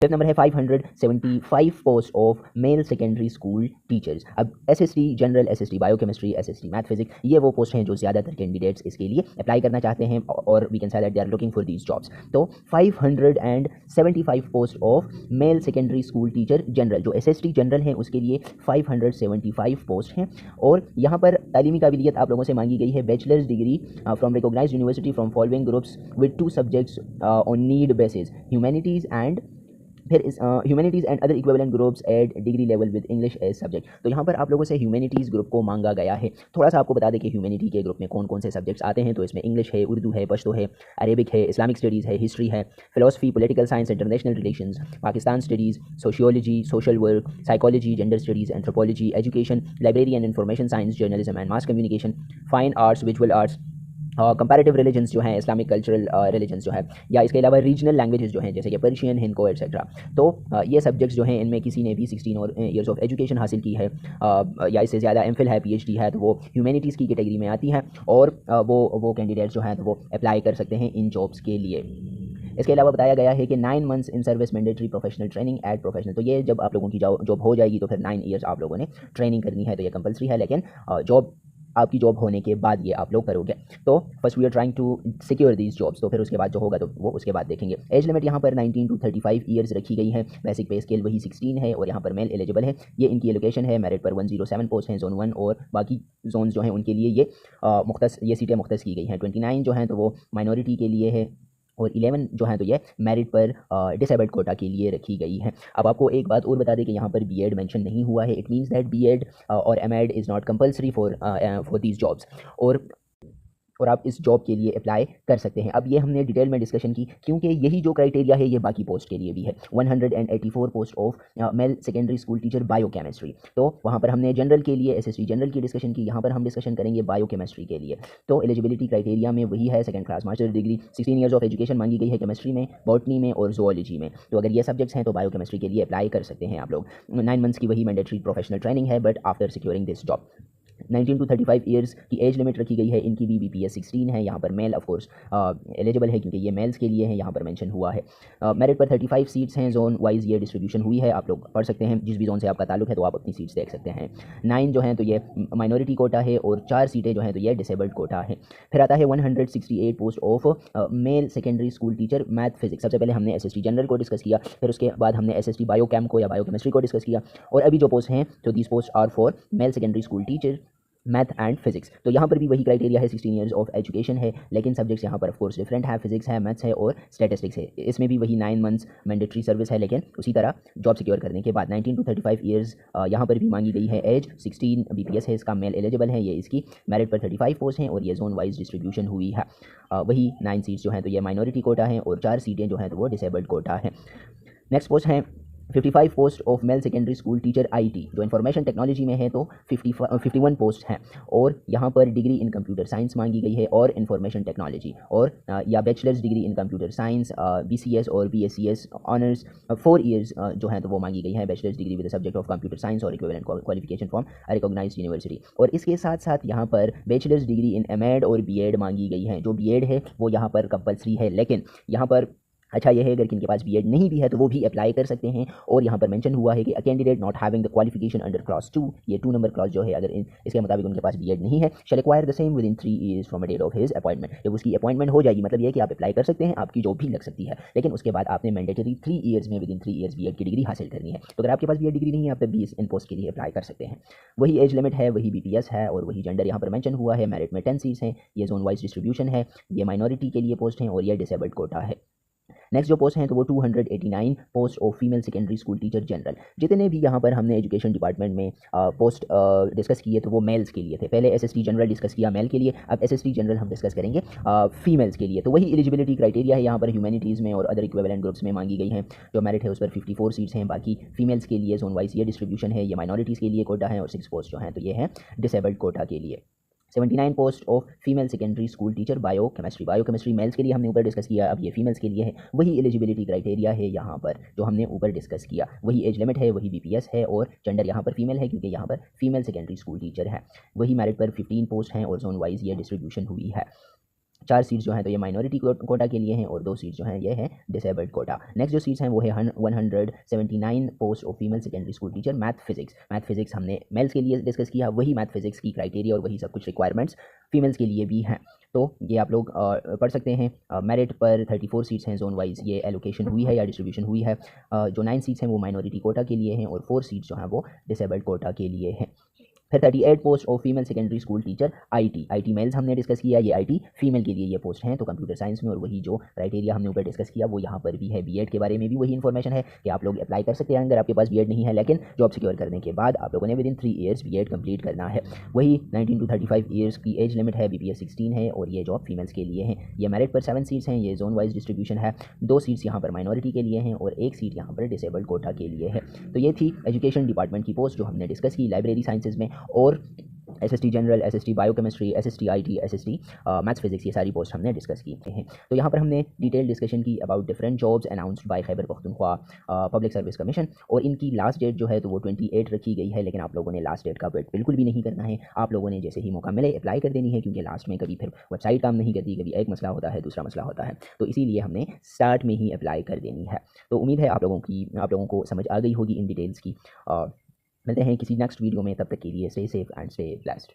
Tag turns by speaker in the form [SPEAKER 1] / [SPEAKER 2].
[SPEAKER 1] Fifth number है 575 post of male secondary school teachers. अब SST general, SST biochemistry, SST math physics, ये वो post हैं जो ज़्यादातर कैंडिडेट्स इसके लिए अप्लाई करना चाहते हैं और we can say that they are looking for these jobs. तो 575 post of male secondary school teacher general, जो एसएसटी जनरल हैं उसके लिए 575 पोस्ट हैं। और यहाँ पर तालीमी काबिलियत आप लोगों से मांगी गई है bachelors degree from recognised university from following groups with 2 subjects on need basis, humanities and फिर इस humanities and other equivalent groups at degree level with English as subject. तो यहाँ पर आप लोगों से ह्यूमैनिटीज़ ग्रुप को मांगा गया है। थोड़ा सा आपको बता दें कि ह्यूमैनिटी के ग्रुप में कौन कौन से सब्जेक्ट्स आते हैं। तो इसमें इंग्लिश है, उर्दू है, पश्तो है, अरेबिक है, इस्लामिक स्टडीज़ है, हिस्ट्री है, philosophy, political science, international relations, Pakistan studies, sociology, social work, psychology, gender studies, anthropology, education, library and information science, journalism and mass communication, fine arts, visual arts, comparative religions जो हैं, Islamic cultural religions जो है, या इसके अलावा regional languages जो हैं जैसे कि पर्शियन, हिंदको एटसेट्रा। तो ये सब्जेक्ट्स जो हैं इनमें किसी ने भी 16 और ईयर्स ऑफ एजुकेशन हासिल की है या इससे ज़्यादा एमफिल है, पीएचडी है, तो वो ह्यूमैनिटीज़ की कैटेगरी में आती है और वो कैंडिडेट्स जो हैं तो वो अप्लाई कर सकते हैं इन जॉब्स के लिए। इसके अलावा बताया गया है कि 9 months in service mandatory professional training at professional. तो ये जब आप लोगों की जॉब हो जाएगी तो फिर 9 ईयर्स आप लोगों ने ट्रेनिंग करनी है, तो ये कंपलसरी है, लेकिन जॉब आपकी जॉब होने के बाद ये आप लोग करोगे। तो first we are trying to secure these jobs, तो फिर उसके बाद जो होगा तो वो उसके बाद देखेंगे। एज लिमिट यहाँ पर 19 to 35 ईयर्स रखी गई है। बेसिक पे स्केल वही 16 है और यहाँ पर मेल एलिजिबल है। ये इनकी एलोकेशन है, मेरिट पर 107 पोस्ट हैं जोन 1 और बाकी जोन जो हैं उनके लिए ये सीटें मुख्तस की गई हैं। 29 जो हैं तो वो माइनॉरिटी के लिए है और 11 जो है तो ये मेरिट पर डिसेबल्ड कोटा के लिए रखी गई है। अब आपको एक बात और बता दें कि यहाँ पर बीएड मेंशन नहीं हुआ है। इट मीन्स दैट बीएड और MEd is not compulsory for these jobs और आप इस जॉब के लिए अप्लाई कर सकते हैं। अब ये हमने डिटेल में डिस्कशन की क्योंकि यही जो क्राइटेरिया है ये बाकी पोस्ट के लिए भी है। 184 post of male secondary school teacher biochemistry. तो वहाँ पर हमने जनरल के लिए एसएसटी जनरल की डिस्कशन की, यहाँ पर हम डिस्कशन करेंगे बायोकेमिस्ट्री के लिए। तो एलिजिबिलिटी क्राइटेरिया में वही है, second class master degree, 16 years of education मांगी गई है केमिस्ट्री में, बॉटनी में और जोलॉजी में। तो अगर ये सब्जेक्ट्स हैं तो बायोकेमिस्ट्री के लिए अप्लाई कर सकते हैं आप लोग। 9 मंथ्स की वही मैंडेटरी प्रोफेशनल ट्रेनिंग है but after securing this job. 19 to 35 years की एज लिमिट रखी गई है। इनकी भी बीपीएस 16 है। यहाँ पर मेल ऑफ कोर्स एलिजिबल है क्योंकि ये मेल्स के लिए है, यहाँ पर मेंशन हुआ है। मेरिट पर 35 सीट्स हैं, जोन वाइज ये डिस्ट्रीब्यूशन हुई है। आप लोग पढ़ सकते हैं जिस भी जोन से आपका ताल्लुक है तो आप अपनी सीट्स देख सकते हैं। 9 जो हैं तो ये माइनॉरिटी कोटा है और 4 सीटें जो हैं तो ये डिसेबल्ड कोटा है। फिर आता है 168 post of male secondary school teacher math physics. सबसे पहले हमने एसएसटी जनरल को डिस्कस किया, फिर उसके बाद हमने एसएसटी बायोकेम को या बायोकेमिस्ट्री को डिस्कस किया और अभी जो पोस्ट हैं तो these post are for male secondary school teacher math and physics. तो यहाँ पर भी वही क्राइटेरिया है, 16 ईयर्स ऑफ एजुकेशन है, लेकिन सब्जेक्ट्स यहाँ पर ऑफ कोर्स डिफरेंट है, फिजिक्स है, मैथ्स है और स्टैटिस्टिक्स है। इसमें भी वही 9 मंथ्स मैंडेटरी सर्विस है, लेकिन उसी तरह जॉब सिक्योर करने के बाद 19 to 35 ईयर्स यहाँ पर भी मांगी गई है। एज 16 बीपीएस है, इसका मेल एलिजिबल है। ये इसकी मेरिट पर 35 पोस्ट हैं और ये जोन वाइज डिस्ट्रीब्यूशन हुई है। वही 9 सीट्स जो हैं तो ये माइनॉरिटी कोटा है और 4 सीटें जो हैं तो वो डिसेबल्ड कोटा है। नेक्स्ट पोस्ट है 55 post of male secondary school teacher IT, जो इन्फॉर्मेशन टेक्नोलॉजी में है तो 51 पोस्ट हैं और यहाँ पर डिग्री इन कंप्यूटर साइंस मांगी गई है और इन्फॉर्मेशन टेक्नोलॉजी और या bachelors degree in computer science, BCS और बीएससीएस ऑनर्स 4 ईयर्स जो हैं तो वो मांगी गई है। Bachelors degree with subject of computer science और equivalent qualification from recognised university. और इसके साथ साथ यहाँ पर बैचलर्स डिग्री इन एमएड और बीएड मांगी गई है। जो बीएड है वो यहाँ पर कंपलसरी है, लेकिन यहाँ पर अच्छा यह है अगर किनके पास बीएड नहीं भी है तो वो भी अप्लाई कर सकते हैं। और यहाँ पर मेंशन हुआ है कि a candidate not having the qualification under clause 2, ये 2 नंबर क्लॉज जो है अगर इसके मुताबिक उनके पास बीएड नहीं है, shall acquire the same within 3 years from a date of his appointment. जब उसकी अपॉइंटमेंट हो जाएगी मतलब ये कि आप अप्लाई कर सकते हैं, आपकी जॉब भी लग सकती है, लेकिन उसके बाद आपने मैंडेटरी 3 ईयर्स में विद इन 3 ईयर्स बीएड की डिग्री हासिल करनी है। तो अगर आपके पास बीएड डिग्री नहीं है आप तब भी इन पोस्ट के लिए अप्लाई कर सकते हैं। वही एज लिमिट है, वही बीपीएस है और वही जेंडर यहाँ पर मेंशन हुआ है। मेरिट में 10 सीट्स हैं, ये जोन वाइज डिस्ट्रीब्यूशन है, ये माइनॉरिटी के लिए पोस्ट हैं और ये डिसेबल्ड कोटा है। नेक्स्ट जो पोस्ट हैं तो वो 289 post of female secondary school teacher general. जितने भी यहाँ पर हमने एजुकेशन डिपार्टमेंट में पोस्ट डिस्कस किए तो वो मेल्स के लिए थे। पहले एसएसटी जनरल डिस्कस किया मेल के लिए, अब एसएसटी जनरल हम डिस्कस करेंगे फीमेल्स के लिए। तो वही एलिजिबिलिटी क्राइटेरिया है यहाँ पर ह्यूमैनिटीज़ में और अदर इक्विवेलेंट ग्रुप्स में मांगी गई हैं। जो मेरिट है उस पर 54 सीट्स हैं। बाकी फीमेल्स के लिए जोन वाइज ये डिस्ट्रीब्यूशन है, ये माइनॉरिटीज़ के लिए कोटा है और 6 पोस्ट जो हैं तो ये हैं डिसेबल्ड कोटा के लिए। 79 post of female secondary school teacher biochemistry. Biochemistry males के लिए हमने ऊपर डिस्कस किया, अब ये फीमेल्स के लिए है। वही एलिजिबिलिटी क्राइटेरिया है यहाँ पर जो हमने ऊपर डिस्कस किया, वही एज लिमिट है, वही बीपीएस है और जेंडर यहाँ पर फीमेल है क्योंकि यहाँ पर फीमेल सेकेंडरी स्कूल टीचर है। वही मेरिट पर 15 पोस्ट हैं और जोन वाइज ये डिस्ट्रीब्यूशन हुई है। 4 सीट्स जो हैं तो ये माइनॉरिटी कोटा के लिए हैं और 2 सीट्स जो हैं ये हैं डिसेबल्ड कोटा। नेक्स्ट जो सीट्स हैं वो है 179 post of female secondary school teacher math physics हमने मेल्स के लिए डिस्कस किया, वही मैथ फिजिक्स की क्राइटेरिया और वही सब कुछ रिक्वायरमेंट्स फीमेल्स के लिए भी हैं। तो ये आप लोग पढ़ सकते हैं। मेरिट पर 34 सीट्स हैं जोन वाइज, ये एलोकेशन हुई है या डिस्ट्रीब्यूशन हुई है। जो 9 सीट्स हैं वो माइनॉरिटी कोटा के लिए हैं और 4 सीट्स जो हैं वो डिसेबल्ड कोटा के लिए हैं। फिर 38 post of female secondary school teacher IT males हमने डिस्कस किया, ये आईटी फीमेल के लिए ये पोस्ट हैं। तो कंप्यूटर साइंस में और वही जो क्राइटेरिया हमने ऊपर डिस्कस किया वो यहाँ पर भी है। बीएड के बारे में भी वही इन्फॉर्मेशन है कि आप लोग अप्लाई कर सकते हैं अगर आपके पास बीएड नहीं है, लेकिन जॉब सिक्योर करने के बाद आप लोगों ने within 3 years BEd complete करना है। वही 19 to 35 ईयर्स की एज लिमिट है, BPS 16 है और ये जॉब फीमेल्स के लिए हैं। ये मेरिट पर 7 सीट्स हैं, ये जोन वाइज डिस्ट्रीब्यूशन है। 2 सीट्स यहाँ पर माइनॉरिटी के लिए हैं और 1 सीट यहाँ पर डिसेबल्ड कोटा के लिए है। तो ये थी एजुकेशन डिपार्टमेंट की पोस्ट जो हमने डिस्कस की लाइब्रेरी साइंसेज में। और SST general, SST biochemistry, SST IT, SST maths physics, ये सारी पोस्ट हमने डिस्कस की हैं। तो यहाँ पर हमने डिटेल डिस्कशन की about different jobs announced by Khyber Pakhtunkhwa public service commission. और इनकी लास्ट डेट जो है तो वो 28 रखी गई है, लेकिन आप लोगों ने लास्ट डेट का वेट बिल्कुल भी नहीं करना है। आप लोगों ने जैसे ही मौका मिले अप्लाई कर देनी है, क्योंकि लास्ट में कभी फिर वेबसाइट काम नहीं करती, कभी एक मसला होता है, दूसरा मसला होता है, तो इसीलिए हमने स्टार्ट में ही अप्लाई कर देनी है। तो उम्मीद है आप लोगों को समझ आ गई होगी इन डिटेल्स की। मिलते हैं किसी नेक्स्ट वीडियो में, तब तक के लिए stay safe and stay blessed.